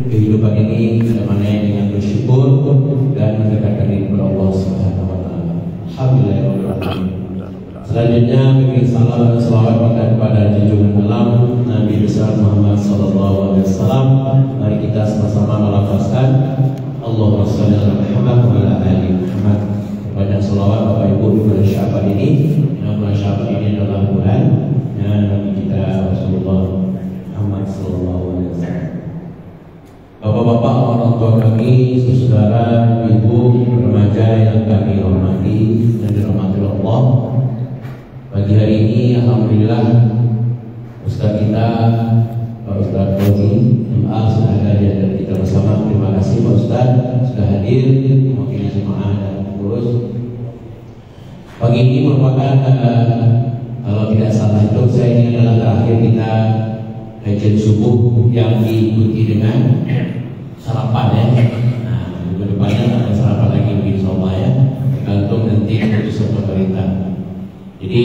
kehidupan ini kita manai dengan bersyukur dan mendekatkan diri kepada Allah Subhanahu wa taala. Alhamdulillah. Selanjutnya beri salam dan selawat kepada junjungan alam Nabi besar Muhammad sallallahu alaihi wasallam. Mari kita sama-sama melafazkan Allahumma shalli ala Muhammad wa ala ali Muhammad. Banyak selawat Bapak Ibu di bulan Sya'ban ini. Bulan Sya'ban ini adalah bulan Nabi kita Rasulullah Muhammad sallallahu alaihi wasallam. Bapak-bapak, orang tua kami, saudara, ibu, remaja yang kami hormati dan dirahmati Allah. Pagi hari ini alhamdulillah Ustaz kita Pak Ustaz Fauzi MA sudah ada di hadapan kita bersama. Terima kasih Pak Ustaz sudah hadir mewakili jemaah dan pengurus. Pagi ini merupakan kalau tidak salah itu saya ini adalah terakhir kita kajian subuh yang diikuti dengan sarapan ya. Nah, minggu depannya ada sarapan lagi insyaallah ya. Tergantung nanti keputusan pemerintah. Jadi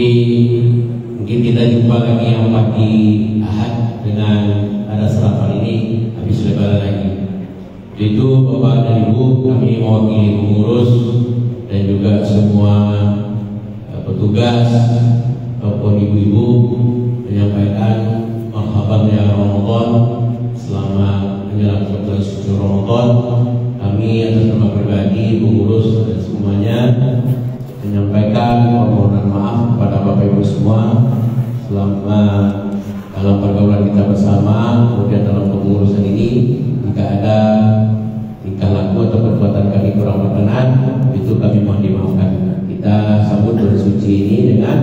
mungkin kita jumpa lagi yang pagi Ahad dengan ada sarapan ini habis lebaran lagi. Itu Bapak dan Ibu, kami mewakili pengurus dan juga semua petugas ataupun ibu-ibu menyampaikan marhaban ya Ramadan selama menjelang bulan suci Ramadan. Kami atas nama pribadi, pengurus dan semuanya menyampaikan permohonan maaf kepada Bapak Ibu semua selama dalam pergaulan kita bersama, kemudian dalam kepengurusan ini jika ada tingkah laku atau perbuatan kami kurang berkenan, itu kami mohon dimaafkan. Kita sambut bulan suci ini dengan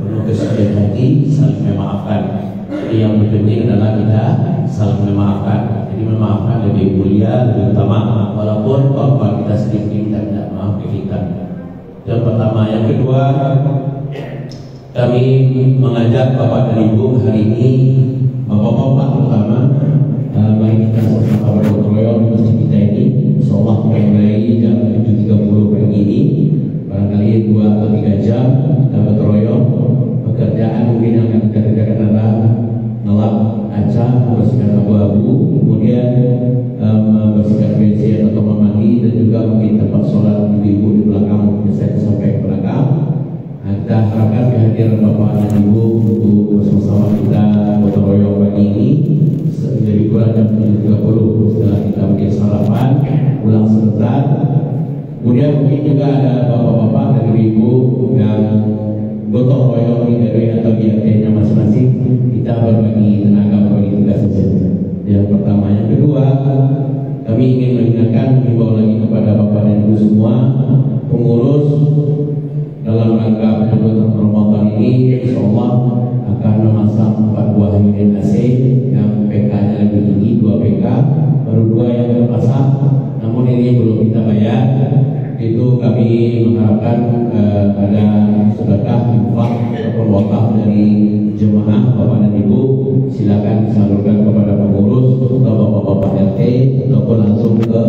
penuh kesucian hati, saling memaafkan. Jadi yang penting adalah kita saling memaafkan. Jadi memaafkan lebih mulia, lebih utama, walaupun kalau kita sedikit tidak maaf ke kita. Yang pertama, yang kedua, kami mengajak Bapak dan Ibu hari ini, Bapak-bapak terutama, mari kita sama-sama bergotong royong di masjid kita ini. Insyaallah mulai jam 7.30 pagi ini, barangkali 2 atau 3 jam kita bergotong royong. Pekerjaan mungkin yang akan kita kerjakan adalah ngelap kaca, membersihkan abu-abu, kemudian membersihkan WC atau kamar mandi, dan juga mungkin tempat sholat ibu-ibu di belakang, biasanya sampai ke belakang. Nah, kita harapkan kehadiran Bapak dan Ibu untuk bersama-sama kita gotong royong pagi ini jadi kurang jam 7.30 setelah kita mungkin sarapan, pulang sebentar. Kemudian mungkin juga ada bapak-bapak dan ibu yang gotong royong di RW atau di RT-nya masing-masing, kita berbagi tenaga, berbagi tugas saja. Yang pertama. Yang kedua, kami ingin mengingatkan, himbau lagi kepada Bapak dan Ibu semua pengurus dalam rangka penyambutan Ramadan ini, insyaallah akan memasang 4 buah unit AC yang PK-nya lebih tinggi, 2 PK, baru 2 yang terpasang. Namun ini belum kita bayar. Itu kami mengharapkan ada sedekah infak atau wakaf dari jemaah Bapak dan Ibu, silakan disalurkan kepada pengurus atau bapak-bapak RT ataupun langsung ke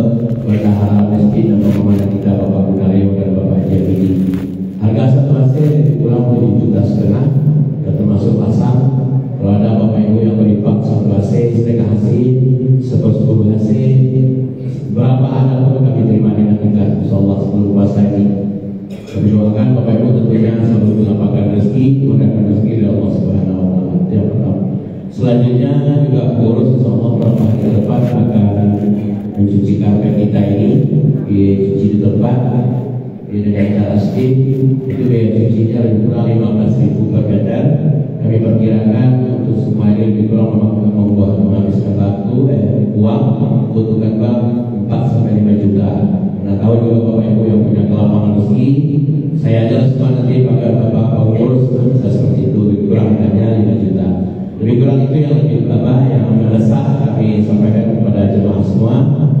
bendahara masjid dan pengumuman kita Bapak Bukario dan Bapak Haji. Harga satu AC kurang 7,5 juta, dan termasuk pasang. Kalau ada Bapak Ibu yang berinfak 1 AC, sedekah AC, 10 AC, berapa ada pun kami terima dengan tegas insyaallah sebelum puasa ini. Kami doakan Bapak Ibu tentunya selalu mendapatkan rezeki, mendapatkan rezeki dari Allah Subhanahu wa taala. Yang pertama. Selanjutnya juga pengurus insyaallah beberapa hari ke depan akan mencuci karpet kita ini, dicuci di tempat dengan cara steam. Itu biaya cucinya lebih kurang 15.000 per meter. Kami perkirakan untuk semua ini lebih kurang menghabiskan waktu uang membutuhkan bank 4-5 juta. Nah, tahu juga Bapak Ibu yang punya kelapangan rezeki, saya ajar semua nanti pakai Bapak pengurus bisa seperti itu, lebih kurang hanya 5 juta. Lebih kurang itu yang lebih utama yang mendesak kami sampaikan kepada jemaah semua.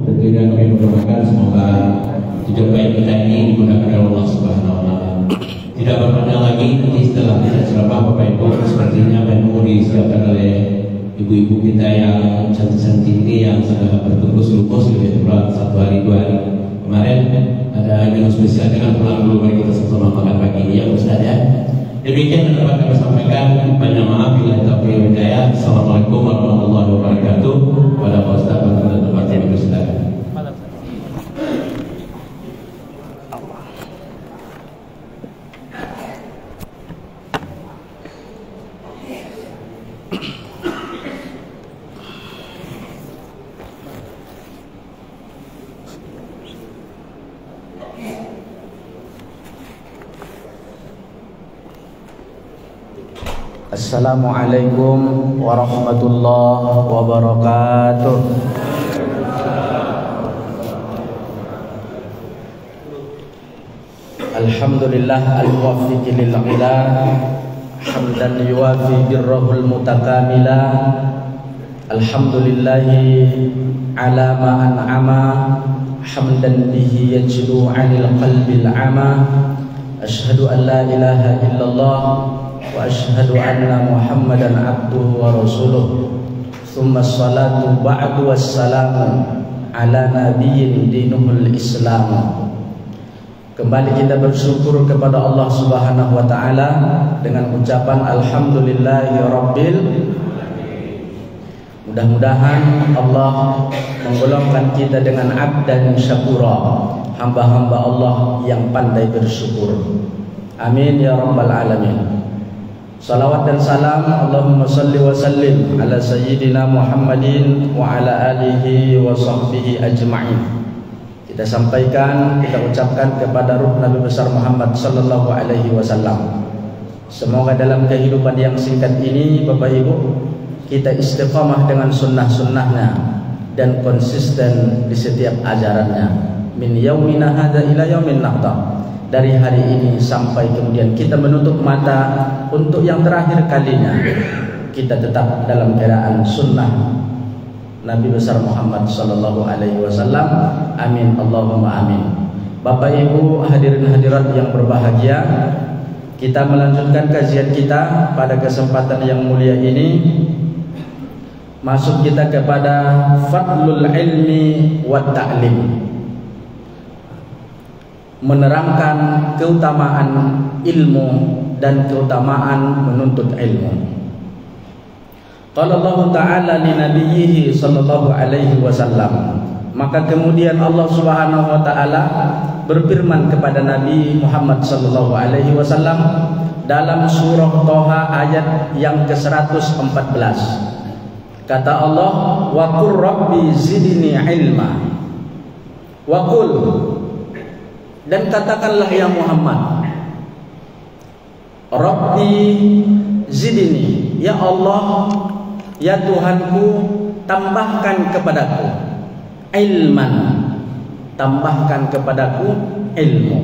Tentunya kami mendoakan semoga tujuan baik kita ini digunakan oleh Allah Subhanahu wa taala. Tidak berpanjang lagi, nanti setelah kita ceramah Bapak Ibu sepertinya menu disiapkan oleh ibu-ibu kita yang cantik-cantik ini yang sudah bertungkus-tungkus lebih kurang 1 hari 2 hari. Kemarin ada menu spesial dengan pulang dulu, mari kita sama-sama makan pagi ini ya Ustaz ya. Demikian yang dapat kami sampaikan. Banyak maaf bila taufiq wal hidayah. Assalamualaikum warahmatullahi wabarakatuh. Pada Pak Ustaz. Assalamualaikum warahmatullahi wabarakatuh. Alhamdulillah al-muwaffiq lil ila hamdan yuwafi birrahul mutakamila. Alhamdulillahi ala ma an'ama hamdan bihi yajlu 'anil qalbil 'ama. Asyhadu an la ilaha illallah wa asyhadu anna Muhammadan abduhu wa rasuluh. Tsumma ssalatu ba'du wassalamu ala nabiyyin dinuhul Islam. Kembali kita bersyukur kepada Allah Subhanahu wa taala dengan ucapan alhamdulillahirabbil. Mudah-mudahan Allah menggolongkan kita dengan abdan syakura, hamba-hamba Allah yang pandai bersyukur. Amin ya rabbal alamin. Salawat dan salam Allahumma salli wa sallim ala sayyidina Muhammadin wa ala alihi wa sahbihi ajma'in. Kita sampaikan, kita ucapkan kepada ruh Nabi besar Muhammad sallallahu alaihi wasallam. Semoga dalam kehidupan yang singkat ini Bapak Ibu, kita istiqamah dengan sunnah-sunnahnya dan konsisten di setiap ajarannya. Min yaumina hadza ila yaumin naqta. Dari hari ini sampai kemudian kita menutup mata untuk yang terakhir kalinya, kita tetap dalam keadaan sunnah Nabi besar Muhammad sallallahu alaihi wasallam. Amin Allahumma amin. Bapak Ibu hadirin hadirat yang berbahagia, kita melanjutkan kajian kita pada kesempatan yang mulia ini. Masuk kita kepada fadlul ilmi wa ta'lim, menerangkan keutamaan ilmu dan keutamaan menuntut ilmu. Qala Allah Ta'ala li nabiyhi sallallahu alaihi wasallam. Maka kemudian Allah Subhanahu wa taala berfirman kepada Nabi Muhammad sallallahu alaihi wasallam dalam surah Thaha ayat yang ke-114. Kata Allah, wa qur rabbi zidni ilma. Wa qul, dan katakanlah ya Muhammad, Rabbi zidni, ya Allah, ya Tuhanku, tambahkan kepadaku ilman, tambahkan kepadaku ilmu.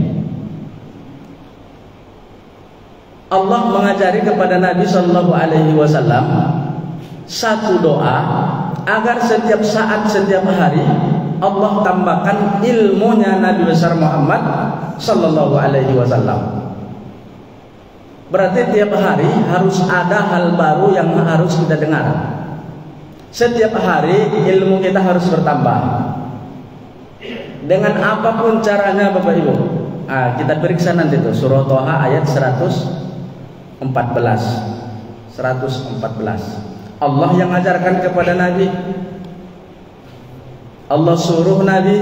Allah mengajari kepada Nabi sallallahu alaihi wasallam satu doa agar setiap saat, setiap hari Allah tambahkan ilmunya Nabi besar Muhammad sallallahu alaihi wasallam. Berarti tiap hari harus ada hal baru yang harus kita dengar. Setiap hari ilmu kita harus bertambah. Dengan apapun caranya Bapak Ibu. Kita periksa nanti itu surah Thaha ayat 114. Allah yang ajarkan kepada Nabi. Allah suruh Nabi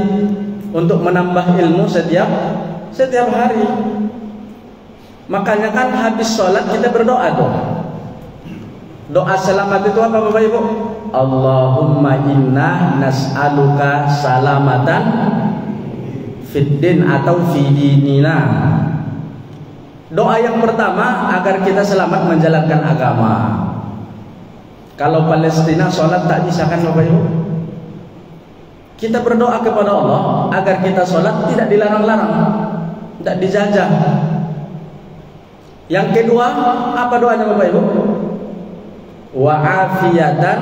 untuk menambah ilmu setiap hari. Makanya kan habis sholat kita berdoa tuh. Doa selamat itu apa Bapak Ibu? Allahumma inna nas'aluka salamatan fid din atau fi dinina. Doa yang pertama agar kita selamat menjalankan agama. Kalau Palestina sholat tak bisa kan Bapak Ibu? Kita berdoa kepada Allah agar kita sholat tidak dilarang-larang, tidak dijajah. Yang kedua, apa doanya Bapak Ibu? Wa afiyatan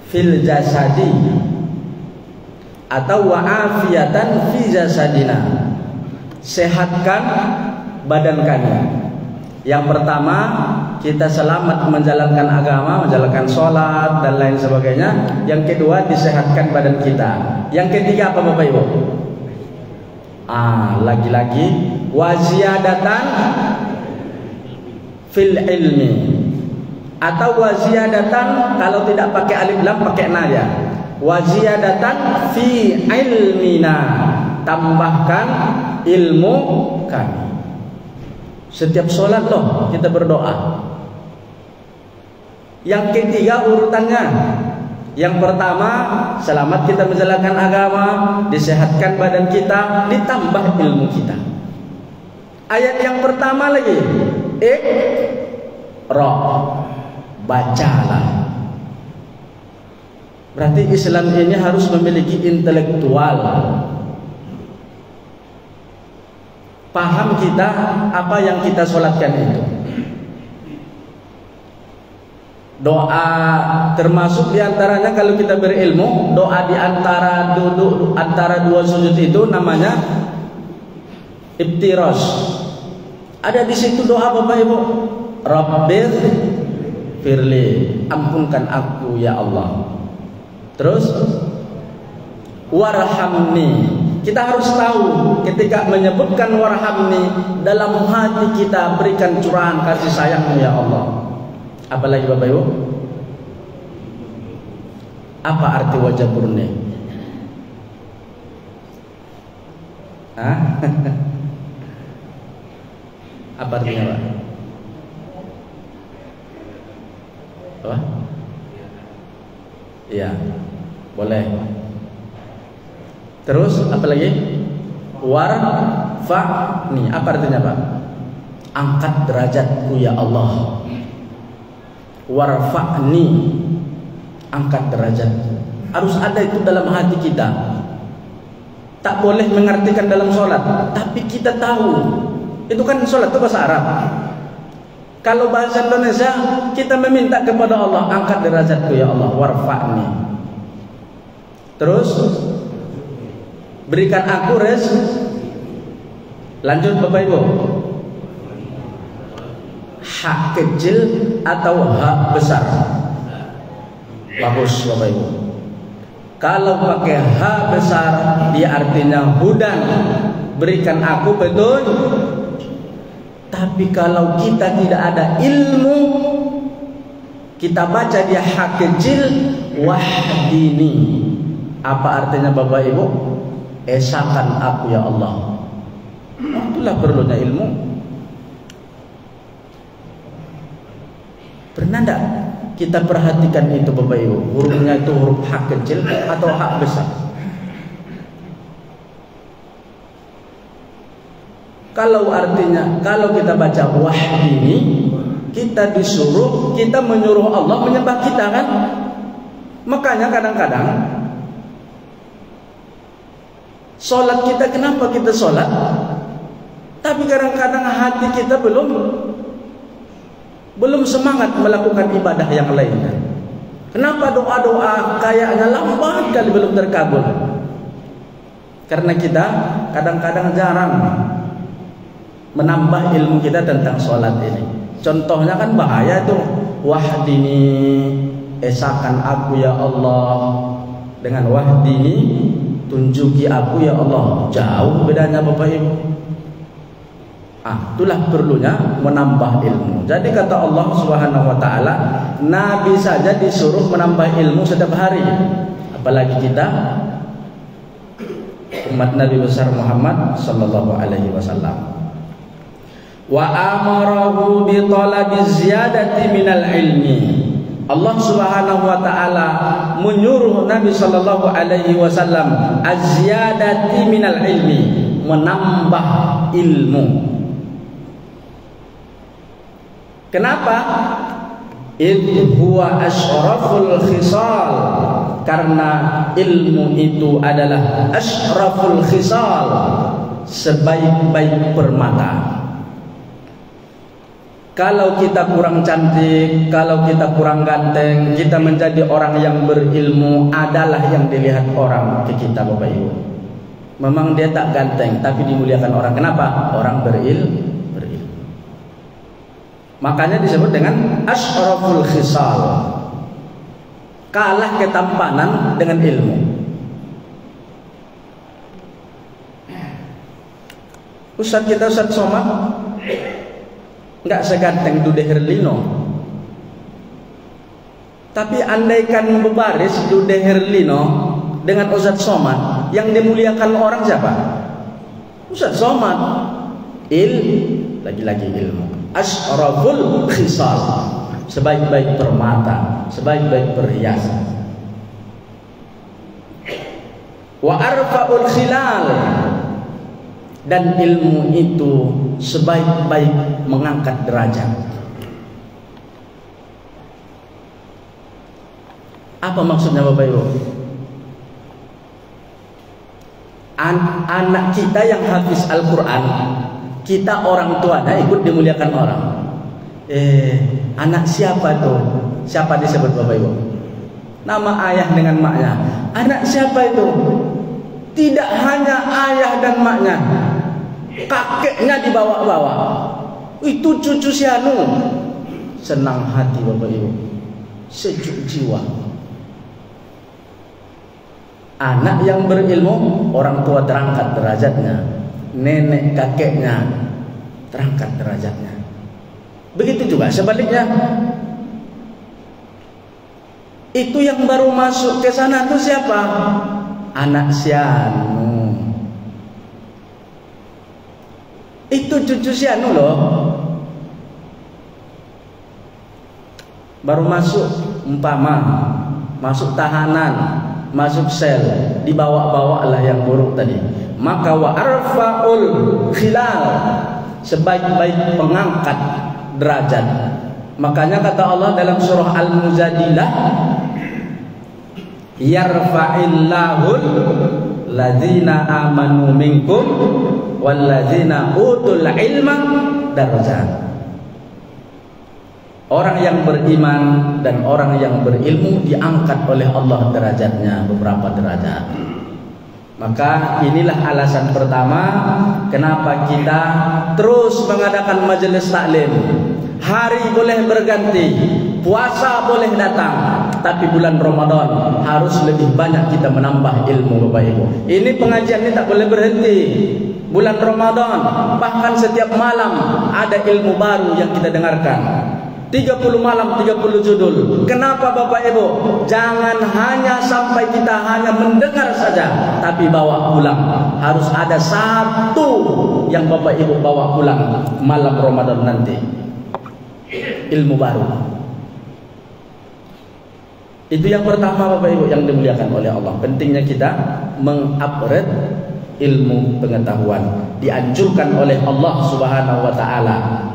fil jasadi atau wa afiyatan fi jasadina. Sehatkan badan kami. Yang pertama, kita selamat menjalankan agama, menjalankan sholat dan lain sebagainya. Yang kedua, disehatkan badan kita. Yang ketiga apa Bapak Ibu? Lagi-lagi waziyadatan fil ilmi atau waziyadatan, kalau tidak pakai alif lam pakai na ya. Waziyadatan fi ilmina, tambahkan ilmu kami. Setiap sholat loh kita berdoa. Yang ketiga urutannya, yang pertama selamat kita menjalankan agama, disehatkan badan kita, ditambah ilmu kita. Ayat yang pertama lagi Iqra, bacalah. Berarti Islam ini harus memiliki intelektual. Paham kita apa yang kita sholatkan itu. Doa termasuk diantaranya kalau kita berilmu, doa di antara duduk antara dua sujud itu namanya iftirash. Ada di situ doa Bapak Ibu. Rabbir firli, ampunkan aku ya Allah. Terus warhamni. Kita harus tahu ketika menyebutkan warhamni, dalam hati kita berikan curahan kasih sayang-Mu ya Allah. Apalagi Bapak Ibu? Apa arti wajah burni? Hah? Apa artinya Pak? Apa? Iya, boleh. Terus apa lagi? Warfa'ni. Apa artinya Pak? Angkat derajatku ya Allah. Warfa'ni, angkat derajatku. Harus ada itu dalam hati kita. Tak boleh mengartikan dalam sholat, tapi kita tahu itu kan sholat itu bahasa Arab. Kalau bahasa Indonesia kita meminta kepada Allah, angkat derajatku ya Allah, warfa'ni. Terus berikan aku lanjut Bapak Ibu. Hak kecil atau hak besar? Bagus Bapak Ibu. Kalau pakai hak besar, dia artinya hudan, berikan aku betul. Tapi kalau kita tidak ada ilmu, kita baca dia hak kecil, wahdini. Apa artinya Bapak Ibu? Esakan aku ya Allah. Itulah perlunya ilmu. Pernah enggak kita perhatikan itu Bapak Ibu? Hurufnya itu huruf hak kecil atau hak besar? Kalau artinya, kalau kita baca wahdini, kita disuruh, kita menyuruh Allah menyembah kita kan? Makanya kadang-kadang sholat kita, kenapa kita sholat? Tapi kadang-kadang hati kita belum semangat melakukan ibadah yang lain. Kenapa doa-doa kayaknya lambat kali belum terkabul? Karena kita kadang-kadang jarang menambah ilmu kita tentang sholat ini. Contohnya kan bahaya tuh, wahdini, esakan aku ya Allah, dengan wahdini, tunjuki aku ya Allah. Jauh bedanya Bapak Ibu. Itulah perlunya menambah ilmu. Jadi kata Allah Subhanahu wa taala, Nabi saja disuruh menambah ilmu setiap hari. Apalagi kita umat Nabi besar Muhammad sallallahu alaihi wasallam. Wa amarahu bi talabi ziyadati minal ilmi. Allah Subhanahu wa taala menyuruh Nabi sallallahu alaihi wasallam az-ziyadati minal ilmi, menambah ilmu. Kenapa? Idh huwa asyraful khisal, karena ilmu itu adalah asyraful khisal, sebaik-baik permata. Kalau kita kurang cantik, kalau kita kurang ganteng, kita menjadi orang yang berilmu adalah yang dilihat orang ke kita Bapak Ibu. Memang dia tak ganteng, tapi dimuliakan orang. Kenapa? Orang berilmu. Makanya disebut dengan asyraful khisal, kalah ketampanan dengan ilmu. Ustaz kita, Ustaz Somad, enggak seganteng Dude Herlino. Tapi andaikan berbaris Dude Herlino dengan Ustaz Somad, yang dimuliakan orang siapa? Ustaz Somad. Lagi-lagi ilmu. Asyraful khisal, sebaik-baik permata, sebaik-baik perhiasan. Wa arfa'ul khilal, Dan ilmu itu sebaik-baik mengangkat derajat. Apa maksudnya Bapak Ibu? Anak kita yang hafiz Al-Quran, kita orang tuanya ikut dimuliakan orang. Anak siapa tuh? Siapa disebut Bapak Ibu? Nama ayah dengan maknya. Anak siapa itu? Tidak hanya ayah dan maknya, kakeknya dibawa-bawa. Itu cucu si anu. Senang hati Bapak Ibu, sejuk jiwa. Anak yang berilmu, orang tua terangkat derajatnya, nenek kakeknya terangkat derajatnya. Begitu juga sebaliknya. Itu yang baru masuk ke sana tuh siapa? Anak sianu. Itu cucu sianu loh. Baru masuk, umpama masuk tahanan, masuk sel, dibawa-bawa lah yang buruk tadi. Maka wa arfaul khilal, sebaik-baik pengangkat derajat. Makanya kata Allah dalam surah Al-Mujadilah, yarfa'illahul ladzina amanu minkum wal ladzina utul ilma darajat. Orang yang beriman dan orang yang berilmu diangkat oleh Allah derajatnya beberapa derajat. Maka inilah alasan pertama kenapa kita terus mengadakan majelis taklim. Hari boleh berganti, puasa boleh datang, tapi bulan Ramadan harus lebih banyak kita menambah ilmu Bapak Ibu. Ini pengajian ini tak boleh berhenti. Bulan Ramadan, bahkan setiap malam ada ilmu baru yang kita dengarkan. 30 malam 30 judul. Kenapa Bapak Ibu? Jangan hanya sampai kita hanya mendengar saja, tapi bawa pulang. Harus ada satu yang Bapak Ibu bawa pulang malam Ramadan nanti. Ilmu baru. Itu yang pertama Bapak Ibu yang dimuliakan oleh Allah. Pentingnya kita mengupgrade ilmu pengetahuan. Dianjurkan oleh Allah Subhanahu wa taala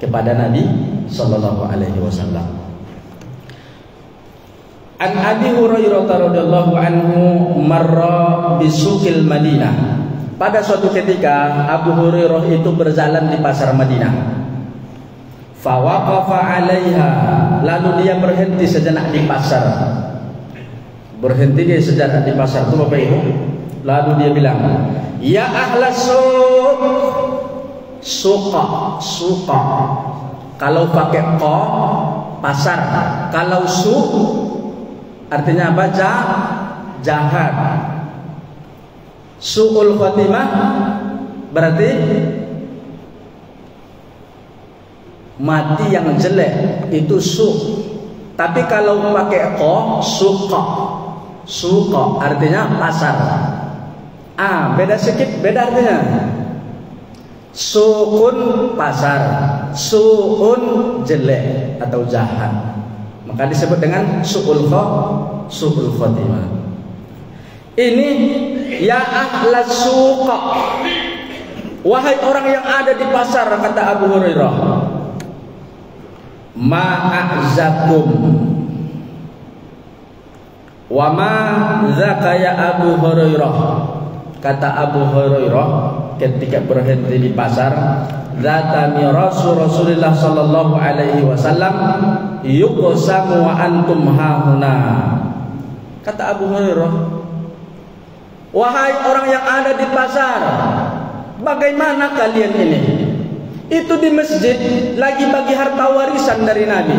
kepada Nabi sallallahu alaihi wasallam. An Abi Hurairah radhiyallahu anhu marra bisuqil Madinah. Pada suatu ketika Abu Hurairah itu berjalan di pasar Madinah. Fawaqafa 'alaiha, lalu dia berhenti sejenak di pasar. Berhenti dia sejenak di pasar itu Bapak Ibu. Lalu dia bilang, "Ya ahlas suq." Suqa, suqa. Kalau pakai qa pasar, kalau su artinya apa? Jahat. Su'ul khatimah berarti mati yang jelek, itu su. Tapi kalau pakai qa suqa. Suqa artinya pasar. Beda sedikit, beda artinya. Su'un pasar, su'un jelek atau jahat. Maka disebut dengan su'ul khatimah. Ini ya ahlas suqa, wahai orang yang ada di pasar, kata Abu Hurairah, ma'azakum wa ma zaka ya Abu Hurairah. Kata Abu Hurairah ketika berhenti di pasar, zatani Rasulullah sallallahu alaihi wasallam yuqsamu wa antum hahuna. Kata Abu Hurairah, wahai orang yang ada di pasar, bagaimana kalian ini? Itu di masjid lagi bagi harta warisan dari Nabi.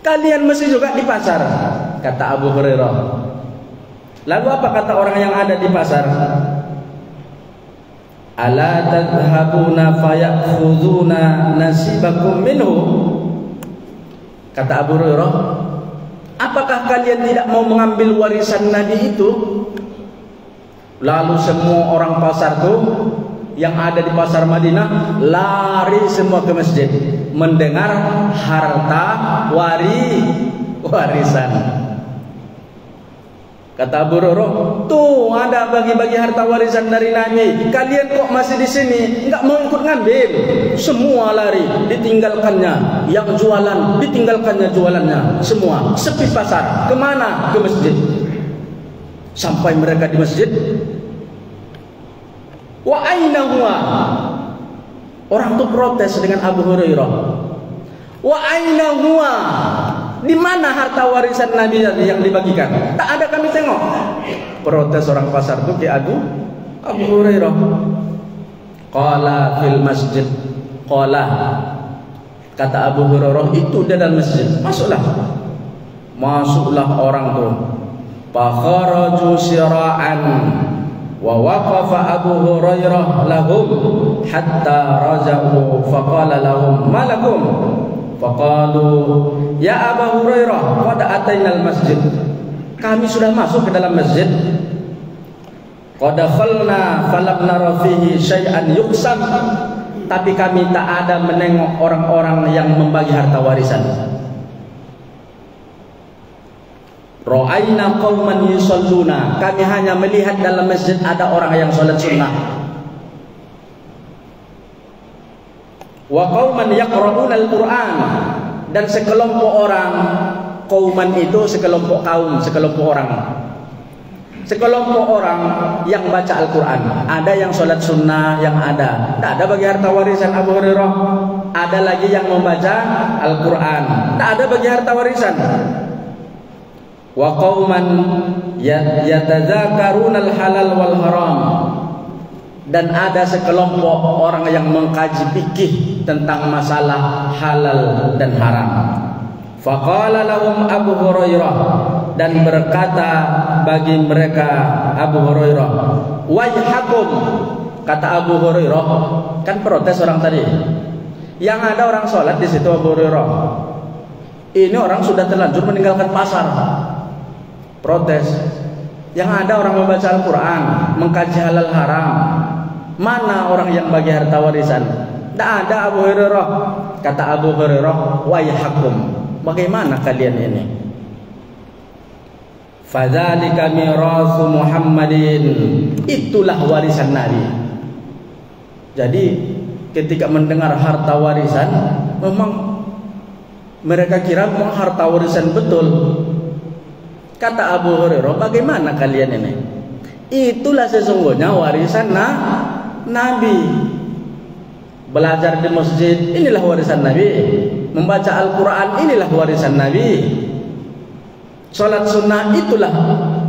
Kalian mesti juga di pasar, kata Abu Hurairah. Lalu apa kata orang yang ada di pasar? Ala tadhhabuna fayakhuduna nasibakum minhu. Kata Abu Hurairah, apakah kalian tidak mau mengambil warisan Nabi itu? Lalu semua orang pasar itu yang ada di pasar Madinah lari semua ke masjid mendengar harta warisan. Kata Abu Hurairah, tuh ada bagi-bagi harta warisan dari Nabi. Kalian kok masih di sini? Enggak mau ikut ngambil. Semua lari, ditinggalkannya. Yang jualan, ditinggalkannya jualannya. Semua sepi pasar. Kemana? Ke masjid. Sampai mereka di masjid. Wa aina huwa? Orang tuh protes dengan Abu Hurairah. Wa aina huwa? Di mana harta warisan Nabi yang dibagikan? Tak ada kami tengok. Protes orang pasar itu ke Abu Hurairah. Qala fil masjid. Qala, kata Abu Hurairah, itu di dalam masjid. Masuklah orang tuh. Fa kharaju sira'an wa waqafa Abu Hurairah lahum hatta raja'u fa qala lahum ma lakum. Faqalu ya Abu Hurairah qad atainal masjid. Kami sudah masuk ke dalam masjid. Qad dakhalna falam nara fihi syai'an yuqsam. Tapi kami tak ada menengok orang-orang yang membagi harta warisan. Ra'aina qauman yusalluna. Kami hanya melihat dalam masjid ada orang yang salat sunnah. Wa qauman yaqra'una al-Qur'an, dan sekelompok orang, qauman itu sekelompok kaum, sekelompok orang. Sekelompok orang yang baca Al-Qur'an. Ada yang salat sunnah, yang ada. Tak ada bagi harta warisan Abu Hurairah. Ada lagi yang membaca Al-Qur'an. Tak ada bagi harta warisan. Wa qauman yatadzakaruna al-halal wal haram. Dan ada sekelompok orang yang mengkaji fikih tentang masalah halal dan haram. Faqala lahum Abu Hurairah, dan berkata bagi mereka Abu Hurairah, waihakum, kata Abu Hurairah, kan protes orang tadi. Yang ada orang sholat di situ Abu Hurairah. Ini orang sudah terlanjur meninggalkan pasar. Protes. Yang ada orang membaca Al-Quran, mengkaji halal haram. Mana orang yang bagi harta warisan? Tak ada Abu Hurairah. Kata Abu Hurairah, waihakum, bagaimana kalian ini? Fadzalika mirasu Muhammadin. Itulah warisan Nabi. Jadi ketika mendengar harta warisan, memang mereka kira memang harta warisan betul. Kata Abu Hurairah, bagaimana kalian ini? Itulah sesungguhnya warisan Nabi. Belajar di masjid, inilah warisan Nabi. Membaca Al-Quran, inilah warisan Nabi. Salat sunnah, itulah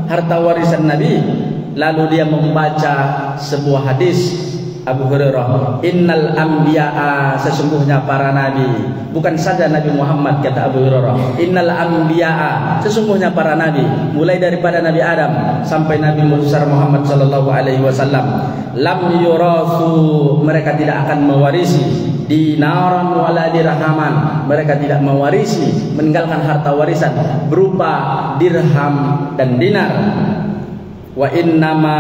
harta warisan Nabi. Lalu dia membaca sebuah hadis Abu Hurairah, innal anbiya'a, sesungguhnya para nabi, bukan saja Nabi Muhammad, kata Abu Hurairah, innal anbiya'a, sesungguhnya para nabi, mulai daripada Nabi Adam sampai Nabi Muhammad sallallahu alaihi wasallam, lam yurasu, mereka tidak akan mewarisi dinaran wala dirhaman, mereka tidak mewarisi, meninggalkan harta warisan berupa dirham dan dinar. Wa innama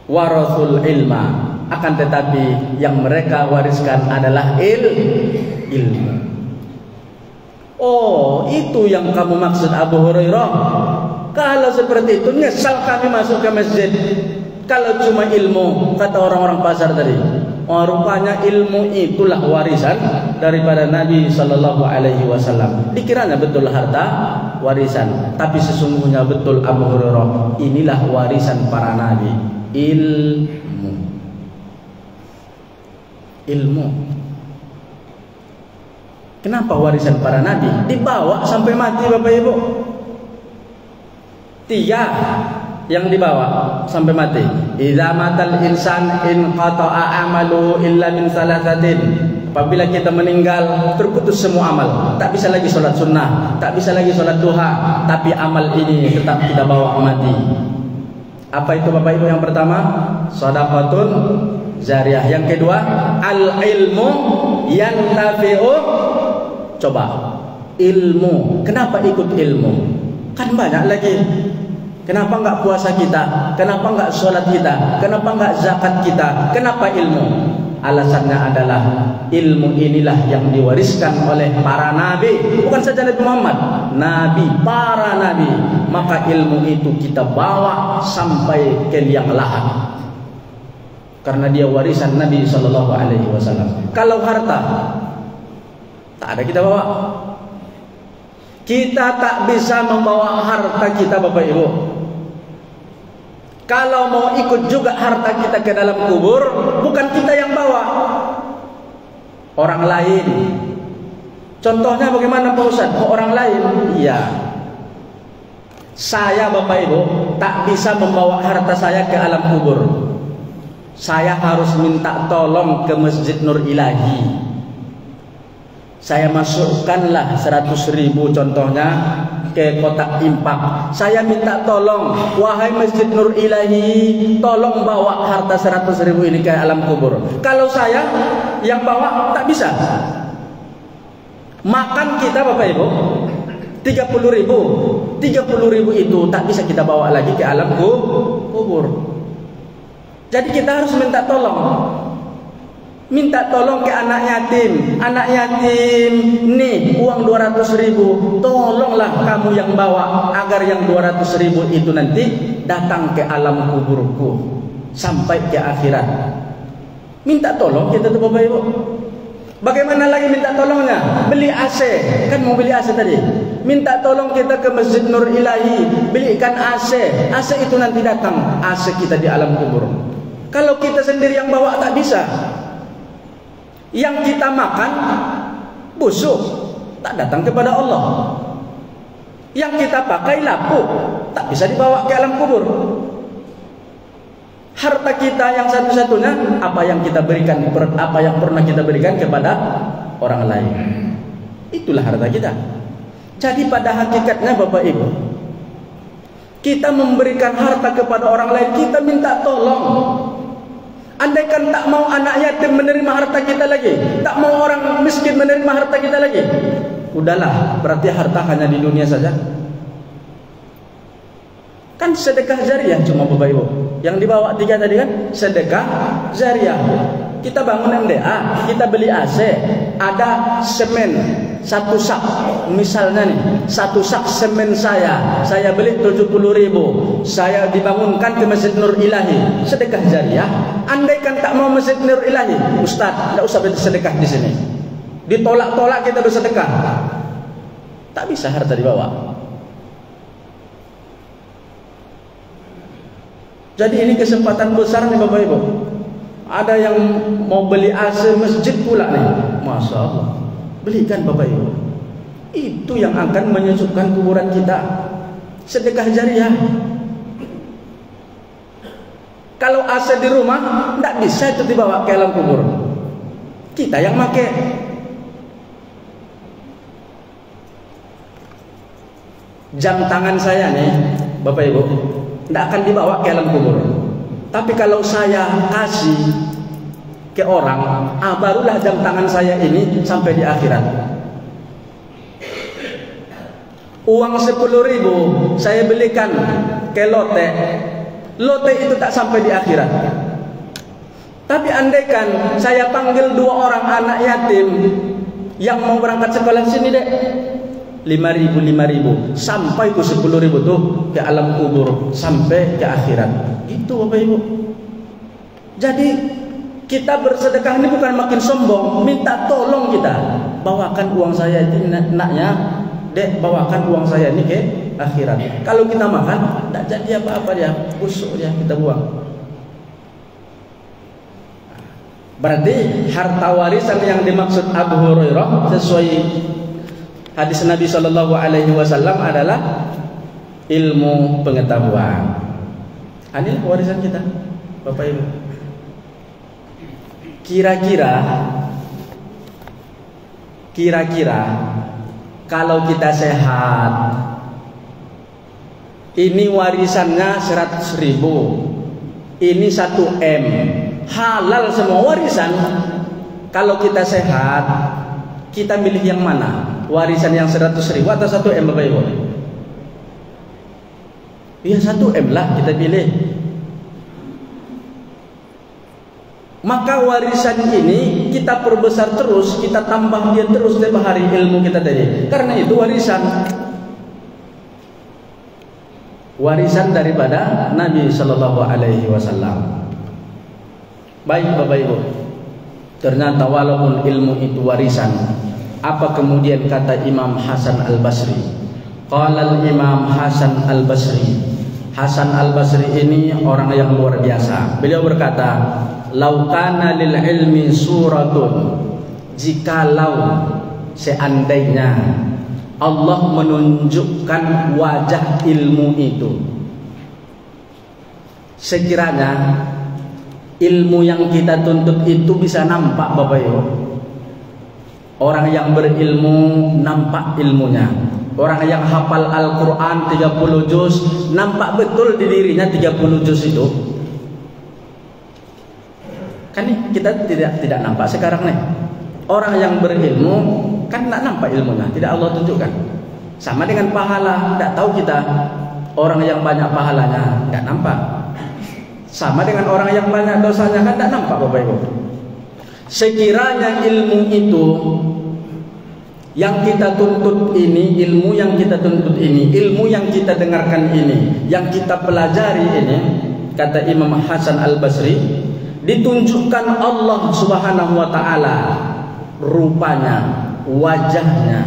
warasul ilma, akan tetapi yang mereka wariskan adalah ilmu. Oh, itu yang kamu maksud Abu Hurairah. Kalau seperti itu, nyesal kami masuk ke masjid. Kalau cuma ilmu, kata orang-orang pasar tadi, oh, rupanya ilmu itulah warisan daripada Nabi Sallallahu Alaihi Wasallam. Dikiranya betul harta warisan, tapi sesungguhnya betul Abu Hurairah, inilah warisan para nabi. Ilmu. Kenapa warisan para nabi dibawa sampai mati, Bapak Ibu? 3 yang dibawa sampai mati. Idza matal insan in qata'a amalu illa min salasatin. Apabila kita meninggal, terputus semua amal. Tak bisa lagi sholat sunnah, tak bisa lagi sholat duha, tapi amal ini tetap kita bawa mati. Apa itu Bapak Ibu? Yang pertama, shadaqatun jariyah. Yang kedua, al-ilmu yantafi'u. Coba, ilmu. Kenapa ikut ilmu? Kan banyak lagi. Kenapa enggak puasa kita? Kenapa enggak sholat kita? Kenapa enggak zakat kita? Kenapa ilmu? Alasannya adalah ilmu inilah yang diwariskan oleh para nabi, bukan saja Nabi Muhammad, nabi, para nabi. Maka ilmu itu kita bawa sampai ke liang lahat, karena dia warisan Nabi Shallallahu Alaihi Wasallam. Kalau harta tak ada kita bawa. Kita tak bisa membawa harta kita, Bapak Ibu. Kalau mau ikut juga harta kita ke dalam kubur, bukan kita yang bawa, orang lain. Contohnya bagaimana Pak Ustaz? Orang lain? Iya. Saya, Bapak Ibu, tak bisa membawa harta saya ke alam kubur. Saya harus minta tolong ke Masjid Nur Ilahi. Saya masukkanlah 100.000 contohnya ke kotak infak. Saya minta tolong, wahai Masjid Nur Ilahi, tolong bawa harta 100.000 ini ke alam kubur. Kalau saya yang bawa, tak bisa. Makan kita, Bapak Ibu, 30.000 itu tak bisa kita bawa lagi ke alam kubur. Jadi kita harus minta tolong. Minta tolong ke anak yatim. Anak yatim, nih uang 200.000, tolonglah kamu yang bawa, agar yang 200.000 itu nanti datang ke alam kuburku sampai ke akhirat. Minta tolong kita tuh, Bapak Ibu. Bagaimana lagi minta tolongnya? Beli AC, kan mau beli AC tadi. Minta tolong kita ke Masjid Nur Ilahi, belikan AC. AC itu nanti datang, AC kita di alam kubur. Kalau kita sendiri yang bawa tak bisa. Yang kita makan busuk, tak datang kepada Allah. Yang kita pakai lapuk, tak bisa dibawa ke alam kubur. Harta kita yang satu-satunya apa yang kita berikan, apa yang pernah kita berikan kepada orang lain. Itulah harta kita. Jadi pada hakikatnya Bapak Ibu, kita memberikan harta kepada orang lain, kita minta tolong. Andaikan tak mau anak yatim menerima harta kita lagi, tak mau orang miskin menerima harta kita lagi, udahlah, berarti harta hanya di dunia saja. Kan sedekah jariah cuma, Bapak Ibu. Yang dibawa 3 tadi kan sedekah jariah. Kita bangun MDA, kita beli AC, ada semen 1 sak, misalnya nih 1 sak semen saya beli 70.000, saya dibangunkan ke Masjid Nur Ilahi, sedekah jariah. Andaikan tak mau Masjid Nur Ilahi, Ustaz, tidak usah bersedekah di sini, ditolak-tolak kita bersedekah, tak bisa harta dibawa. Jadi ini kesempatan besar nih Bapak Ibu. Ada yang mau beli AC masjid pula nih, Masya Allah, belikan Bapak Ibu. Itu yang akan menyusupkan kuburan kita, sedekah jariah. Kalau AC di rumah, tidak bisa itu dibawa ke alam kubur, kita yang pakai. Jam tangan saya nih Bapak Ibu, tidak akan dibawa ke alam kubur. Tapi kalau saya kasih ke orang, barulah jam tangan saya ini sampai di akhirat. Uang 10.000 saya belikan ke lote itu tak sampai di akhirat. Tapi andaikan saya panggil 2 orang anak yatim yang mau berangkat sekolah sini, dek, 5.000 sampai ke 10.000 tuh ke alam kubur sampai ke akhirat. Itu Bapak Ibu. Jadi kita bersedekah ini bukan makin sombong, minta tolong kita. Bawakan uang saya ini, naknya, dek, bawakan uang saya ini ke akhirat. Kalau kita makan tidak jadi apa-apa, dia busuk, dia kita buang. Berarti harta warisan yang dimaksud Abu Hurairah sesuai hadis Nabi Shallallahu Alaihi Wasallam adalah ilmu pengetahuan. Ini warisan kita, Bapak Ibu. Kira-kira kalau kita sehat, ini warisannya 100.000, ini 1 M, halal semua warisan. Kalau kita sehat, kita milih yang mana? Warisan yang 100.000 atau 1 M, Bapak Ibu? Ya 1 M lah kita pilih. Maka warisan ini kita perbesar terus, kita tambah dia terus setiap hari ilmu kita tadi. Karena itu warisan daripada Nabi Sallallahu Alaihi Wasallam. Baik Bapak Ibu, ternyata walaupun ilmu itu warisan, apa kemudian kata Imam Hasan Al-Basri? Qala Imam Hasan Al-Basri. Hasan Al-Basri ini orang yang luar biasa. Beliau berkata, "Lau kana lil ilmi suratun." Jikalau seandainya Allah menunjukkan wajah ilmu itu, sekiranya ilmu yang kita tuntut itu bisa nampak Bapak Ibu. Orang yang berilmu nampak ilmunya. Orang yang hafal Al-Quran 30 juz nampak betul di dirinya 30 juz itu. Kan kita tidak nampak sekarang nih. Orang yang berilmu kan tidak nampak ilmunya, tidak Allah tunjukkan. Sama dengan pahala, tidak tahu kita orang yang banyak pahalanya, tidak nampak. Sama dengan orang yang banyak dosanya, kan tidak nampak Bapak Ibu. Sekiranya ilmu itu yang kita tuntut ini, ilmu yang kita tuntut ini, ilmu yang kita dengarkan ini, yang kita pelajari ini, kata Imam Hasan Al-Basri, ditunjukkan Allah Subhanahu wa taala rupanya, wajahnya,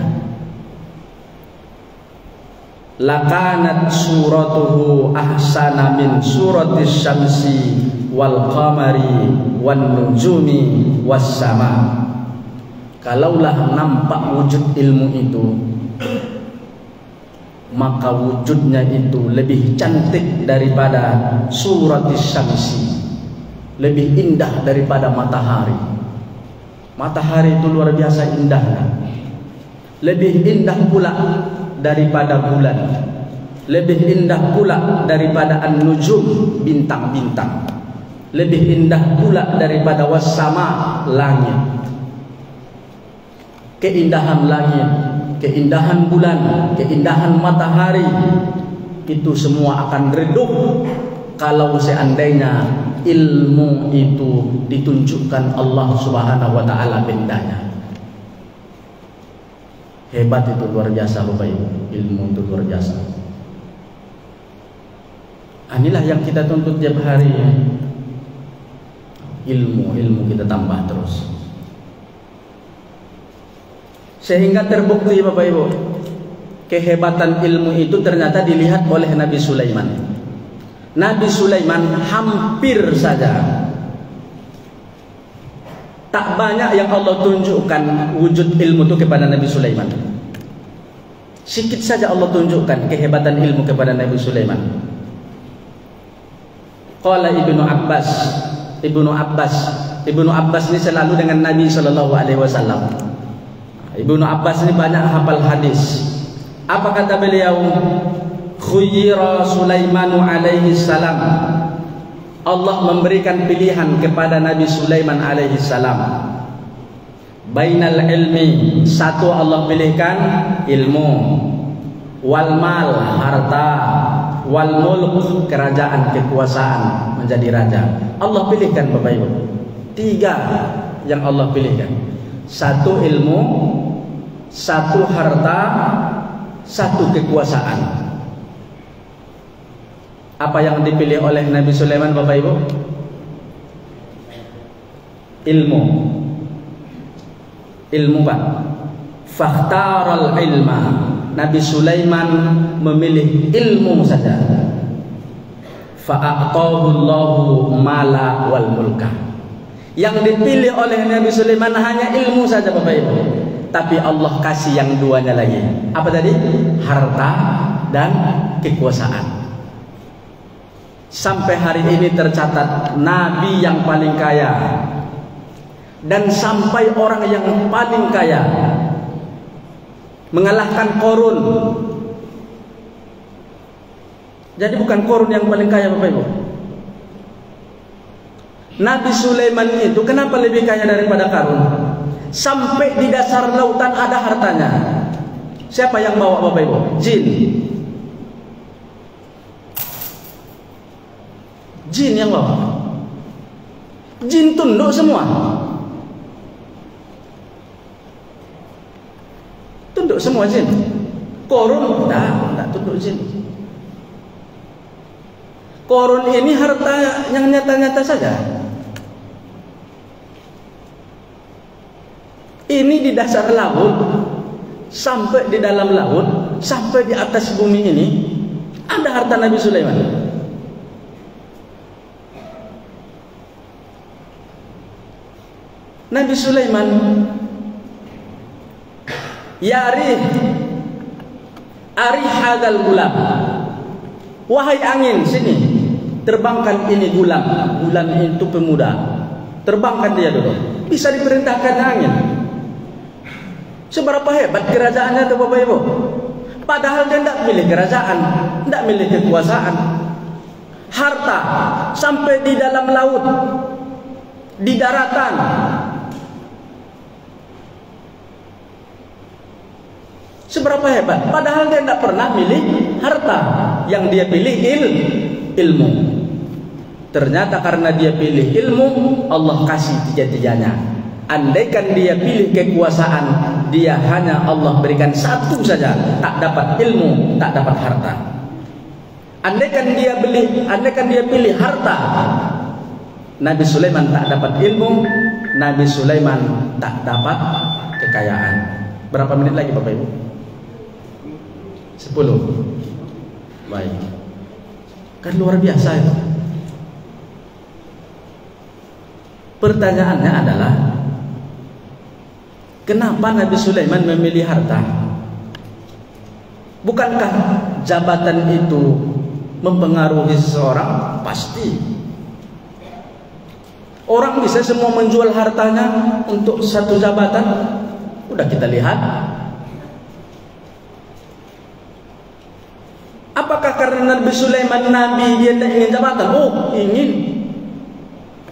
lakanat suratuhu ahsana min suratis syamsi wal qamari wan nujumi was sama. Kalaulah nampak wujud ilmu itu, maka wujudnya itu lebih cantik daripada suratis syamsi, lebih indah daripada matahari. Matahari itu luar biasa indahnya. Lebih indah pula daripada bulan, lebih indah pula daripada an-nujum, bintang-bintang, lebih indah pula daripada was-sama, langit. Keindahan langit, keindahan bulan, keindahan matahari, itu semua akan redup kalau seandainya ilmu itu ditunjukkan Allah Subhanahu wa taala bendanya. Hebat itu, luar biasa Bapak Ibu. Ilmu itu luar biasa. Inilah yang kita tuntut tiap hari. Ilmu kita tambah terus. Sehingga terbukti Bapak Ibu, kehebatan ilmu itu ternyata dilihat oleh Nabi Sulaiman. Nabi Sulaiman hampir saja, tak banyak yang Allah tunjukkan wujud ilmu itu kepada Nabi Sulaiman. Sikit saja Allah tunjukkan kehebatan ilmu kepada Nabi Sulaiman. Qala Ibnu Abbas ini selalu dengan Nabi Sallallahu Alaihi Wasallam. Ibnu Abbas ini banyak hafal hadis. Apa kata beliau? Khuyira Sulaimanu alaihi salam. Allah memberikan pilihan kepada Nabi Sulaiman alaihi salam. Bainal ilmi, satu Allah pilihkan ilmu, wal mal, harta, wal mulk, kerajaan, kekuasaan, menjadi raja. Allah pilihkan Bapak Ibu. 3 yang Allah pilihkan. 1 ilmu, 1 harta, 1 kekuasaan. Apa yang dipilih oleh Nabi Sulaiman Bapak Ibu? Ilmu Pak. Fakhtaral ilma. Nabi Sulaiman memilih ilmu saja. Fa'aqahu Allahu mala wal mulka. Yang dipilih oleh Nabi Sulaiman hanya ilmu saja Bapak Ibu. Tapi Allah kasih yang 2-nya lagi. Apa tadi? Harta dan kekuasaan. Sampai hari ini tercatat Nabi yang paling kaya, dan sampai orang yang paling kaya mengalahkan Qarun. Jadi bukan Qarun yang paling kaya Bapak Ibu. Nabi Sulaiman itu kenapa lebih kaya daripada Qarun? Sampai di dasar lautan ada hartanya. Siapa yang bawa Bapak Ibu? Jin. Jin yang bawa. Jin tunduk semua. Tunduk semua jin. Korun tidak tunduk jin. Korun ini harta yang nyata-nyata saja. Ini di dasar laut, sampai di dalam laut, sampai di atas bumi ini ada harta Nabi Sulaiman. Nabi Sulaiman yari hadal gulam, wahai angin sini, terbangkan ini gulam. Gulam itu pemuda, terbangkan dia dulu. Bisa diperintahkan angin. Seberapa hebat kerajaannya itu Bapak Ibu. Padahal dia tidak milih kerajaan, tidak milih kekuasaan. Harta sampai di dalam laut, di daratan. Seberapa hebat. Padahal dia tidak pernah milih harta. Yang dia pilih ilmu. Ternyata karena dia pilih ilmu, Allah kasih tiga-tiganya. Andaikan dia pilih kekuasaan, dia hanya Allah berikan satu saja, tak dapat ilmu, tak dapat harta. Andaikan dia pilih harta, Nabi Sulaiman tak dapat ilmu, Nabi Sulaiman tak dapat kekayaan. Berapa menit lagi Bapak Ibu? 10. Baik. Kan luar biasa itu. Pertanyaannya adalah, kenapa Nabi Sulaiman memilih harta? Bukankah jabatan itu mempengaruhi seseorang? Pasti. Orang bisa semua menjual hartanya untuk satu jabatan. Udah kita lihat. Apakah karena Nabi Sulaiman Nabi dia tak ingin jabatan? Oh, ingin.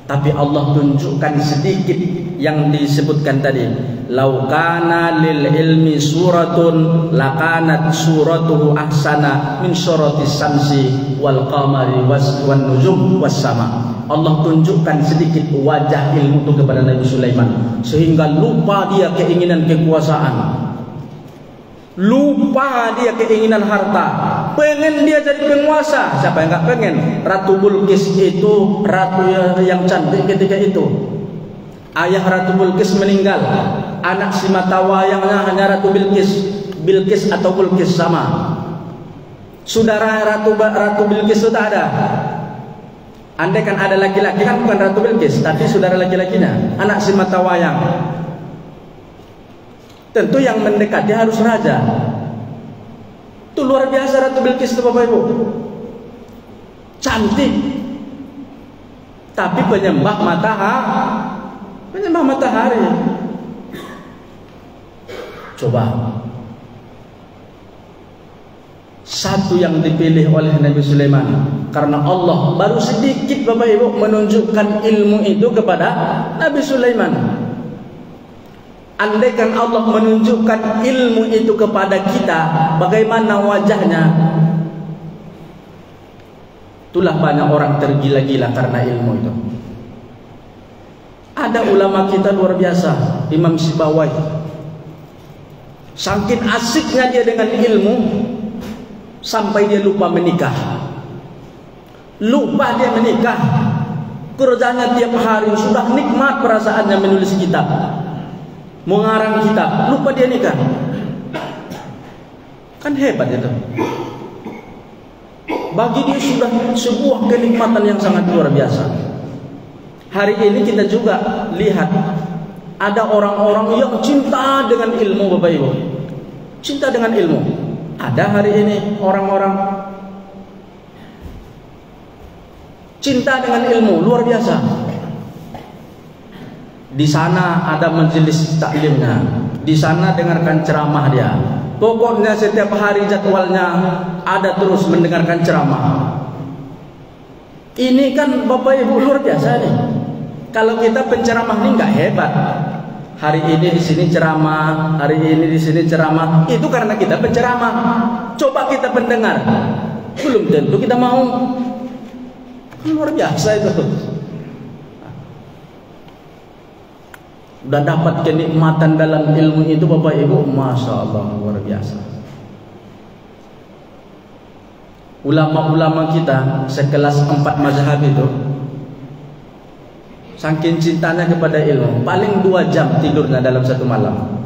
Tapi Allah tunjukkan sedikit yang disebutkan tadi. Lau kana lil ilmi suratun lakanat suratuhu ahsana min suratis samsi wal qamari wan nujum was sama. Allah tunjukkan sedikit wajah ilmu itu kepada Nabi Sulaiman sehingga lupa dia keinginan kekuasaan. Lupa dia keinginan harta. Pengen dia jadi penguasa. Siapa yang enggak pengen? Ratu Bilqis itu ratu yang cantik ketika itu. Ayah Ratu Bilqis meninggal. Anak si mata wayangnya hanya Ratu Bilqis. Bilqis atau Bilqis sama. Saudara Ratu Bilqis itu tak ada. Andai kan ada laki-laki, kan bukan Ratu Bilqis, tapi saudara laki-lakinya, anak si mata wayang. Tentu yang mendekati harus raja. Itu luar biasa Ratu Bilqis itu Bapak Ibu. Cantik. Tapi penyembah matahari. Coba. Satu yang dipilih oleh Nabi Sulaiman karena Allah baru sedikit Bapak Ibu menunjukkan ilmu itu kepada Nabi Sulaiman. Andaikan Allah menunjukkan ilmu itu kepada kita, bagaimana wajahnya? Itulah banyak orang tergila-gila karena ilmu itu. Ada ulama kita luar biasa, Imam Sibawai. Saking asiknya dia dengan ilmu, sampai dia lupa menikah. Lupa dia menikah. Kerjanya tiap hari sudah nikmat perasaannya menulis kitab, mengarang kitab, lupa dia nikah. Kan hebat itu. Bagi dia sudah sebuah kenikmatan yang sangat luar biasa. Hari ini kita juga lihat ada orang-orang yang cinta dengan ilmu Bapak Ibu. Cinta dengan ilmu. Ada hari ini orang-orang cinta dengan ilmu luar biasa. Di sana ada majelis taklimnya, di sana dengarkan ceramah dia. Pokoknya setiap hari jadwalnya ada terus mendengarkan ceramah. Ini kan Bapak Ibu luar biasa nih. Kalau kita penceramah ini nggak hebat. Hari ini di sini ceramah, hari ini di sini ceramah. Itu karena kita penceramah. Coba kita pendengar, belum tentu kita mau. Luar biasa itu. Udah dapat kenikmatan dalam ilmu itu Bapak Ibu, Masya Allah, luar biasa. Ulama-ulama kita sekelas 4 mazhab itu saking cintanya kepada ilmu, paling 2 jam tidurnya dalam satu malam.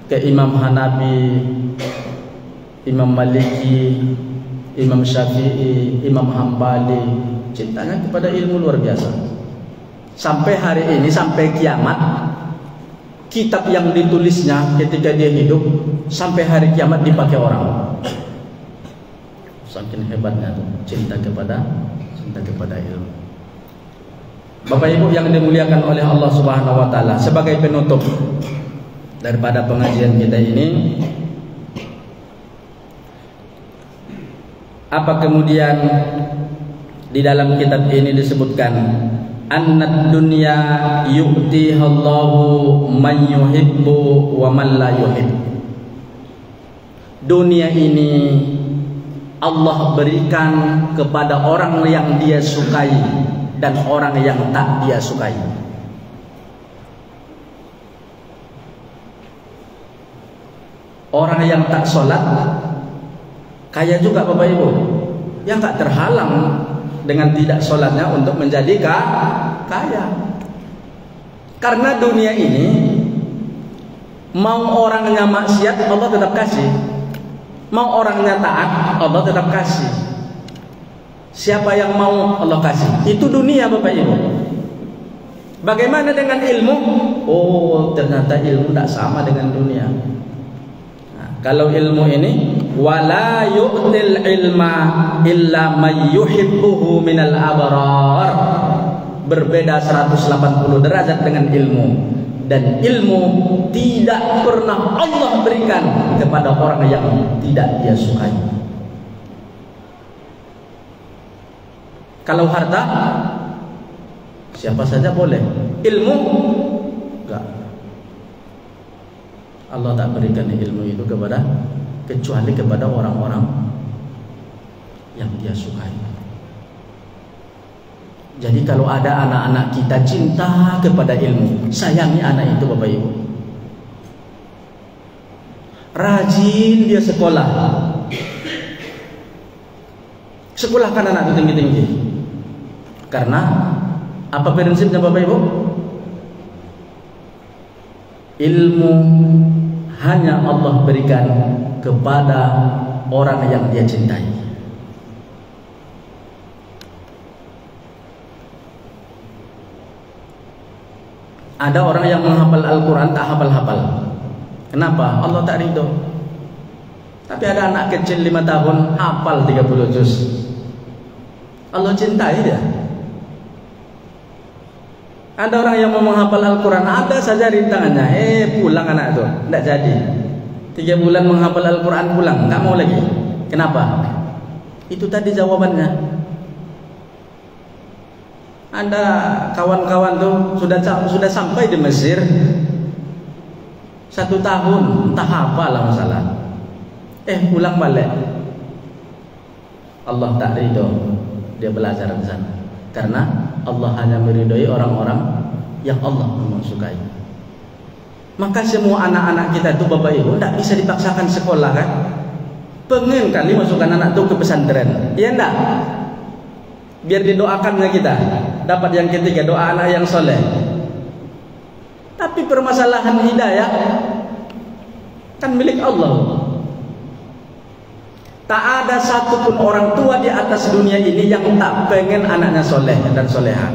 Ke Imam Hanafi, Imam Maliki, Imam Syafi'i, Imam Hambali, cintanya kepada ilmu luar biasa. Sampai hari ini, sampai kiamat, kitab yang ditulisnya ketika dia hidup sampai hari kiamat dipakai orang. Saking hebatnya tuh cinta kepada ilmu. Bapak Ibu yang dimuliakan oleh Allah Subhanahu wa taala, sebagai penutup daripada pengajian kita ini, apa kemudian di dalam kitab ini disebutkan annad dunya yu'tihallahu man yuhibbu wa man la yuhib. Dunia ini Allah berikan kepada orang yang dia sukai dan orang yang tak dia sukai. Orang yang tak sholat kaya juga Bapak Ibu, yang tak terhalang dengan tidak sholatnya untuk menjadi kaya. Karena dunia ini mau orangnya maksiat Allah tetap kasih, mau orangnya taat Allah tetap kasih. Siapa yang mau Allah kasih. Itu dunia Bapak Ibu. Bagaimana dengan ilmu? Oh, ternyata ilmu tidak sama dengan dunia. Nah, kalau ilmu ini wala yu'til ilma illa may yuhibbuhu minal abrar, berbeda 180 derajat dengan ilmu. Dan ilmu tidak pernah Allah berikan kepada orang yang tidak dia sukai. Kalau harta siapa saja boleh, ilmu enggak. Allah tak berikan ilmu itu kecuali kepada orang-orang yang dia sukai. Jadi kalau ada anak-anak kita cinta kepada ilmu, sayangi anak itu Bapak Ibu. Rajin dia sekolah. Sekolahkan anak itu tinggi-tinggi. Karena apa prinsipnya Bapak Ibu? Ilmu hanya Allah berikan kepada orang yang dia cintai. Ada orang yang menghafal Al-Quran tak hafal-hafal. Kenapa? Allah tak ridho. Tapi ada anak kecil 5 tahun hafal 30 juz. Allah cintai dia. Ada orang yang mau menghafal Al-Quran, ada saja rintangannya. Pulang anak itu, tidak jadi. 3 bulan menghafal Al-Quran pulang, nggak mau lagi. Kenapa? Itu tadi jawabannya. Ada kawan-kawan tuh sudah sampai di Mesir 1 tahun, entah apa lah masalah. Pulang balik. Allah tak ridho dia belajar di sana. Karena Allah hanya meridhoi orang-orang yang Allah memang sukai. Maka semua anak-anak kita itu Bapak Ibu tidak bisa dipaksakan sekolah kan? Pengen kali masukkan anak itu ke pesantren, iya enggak? Biar didoakannya kita dapat yang ketiga, doa anak yang soleh. Tapi permasalahan hidayah kan milik Allah. Tak ada satupun orang tua di atas dunia ini yang tak pengen anaknya soleh dan soleha.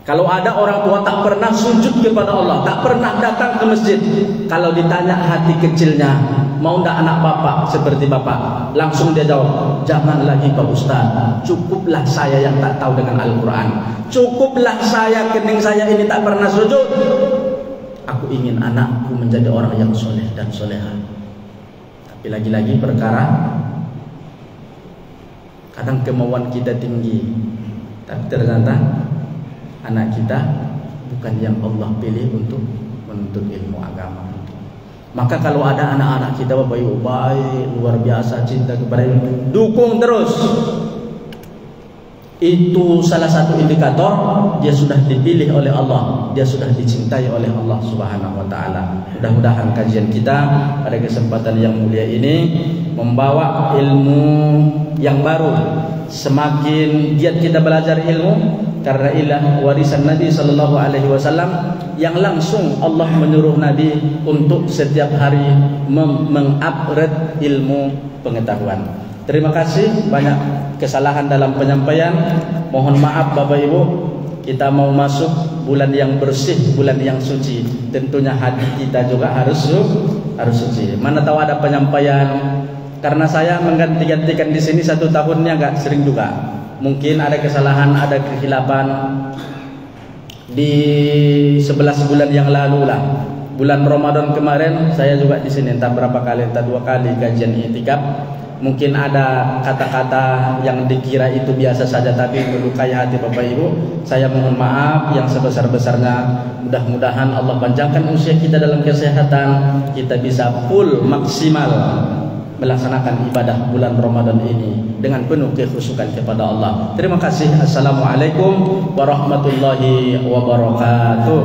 Kalau ada orang tua tak pernah sujud kepada Allah, tak pernah datang ke masjid, kalau ditanya hati kecilnya, mau ndak anak bapak seperti bapak? Langsung dia jawab, jangan lagi Pak Ustaz, cukuplah saya yang tak tahu dengan Al-Quran, cukuplah saya, kening saya ini tak pernah sujud. Aku ingin anakku menjadi orang yang soleh dan soleha. Tapi lagi-lagi perkara kadang kemauan kita tinggi, tapi ternyata anak kita bukan yang Allah pilih untuk menuntut ilmu agama. Maka kalau ada anak-anak kita Bapak Ibu baik, luar biasa cinta kepada ilmu, dukung terus. itu salah satu indikator dia sudah dipilih oleh Allah, dia sudah dicintai oleh Allah Subhanahu wa taala. Mudah-mudahan kajian kita pada kesempatan yang mulia ini membawa ilmu yang baru. Semakin giat kita belajar ilmu, karena ilah warisan Nabi sallallahu alaihi wasallam yang langsung Allah menyuruh Nabi untuk setiap hari mengupgrade ilmu pengetahuan. Terima kasih, banyak kesalahan dalam penyampaian. Mohon maaf Bapak Ibu. Kita mau masuk bulan yang bersih, bulan yang suci. Tentunya hati kita juga harus suci. Mana tahu ada penyampaian, karena saya mengganti-gantikan di sini 1 tahunnya agak sering juga. Mungkin ada kesalahan, ada kehilapan di 11 bulan yang lalu lah. Bulan Ramadan kemarin saya juga di sini entah berapa kali, entah 2 kali kajian i'tikaf. Mungkin ada kata-kata yang dikira itu biasa saja tapi melukai hati Bapak Ibu. Saya mohon maaf yang sebesar-besarnya. Mudah-mudahan Allah panjangkan usia kita dalam kesehatan, kita bisa full maksimal melaksanakan ibadah bulan Ramadan ini dengan penuh kekhusyukan kepada Allah. Terima kasih. Assalamualaikum warahmatullahi wabarakatuh.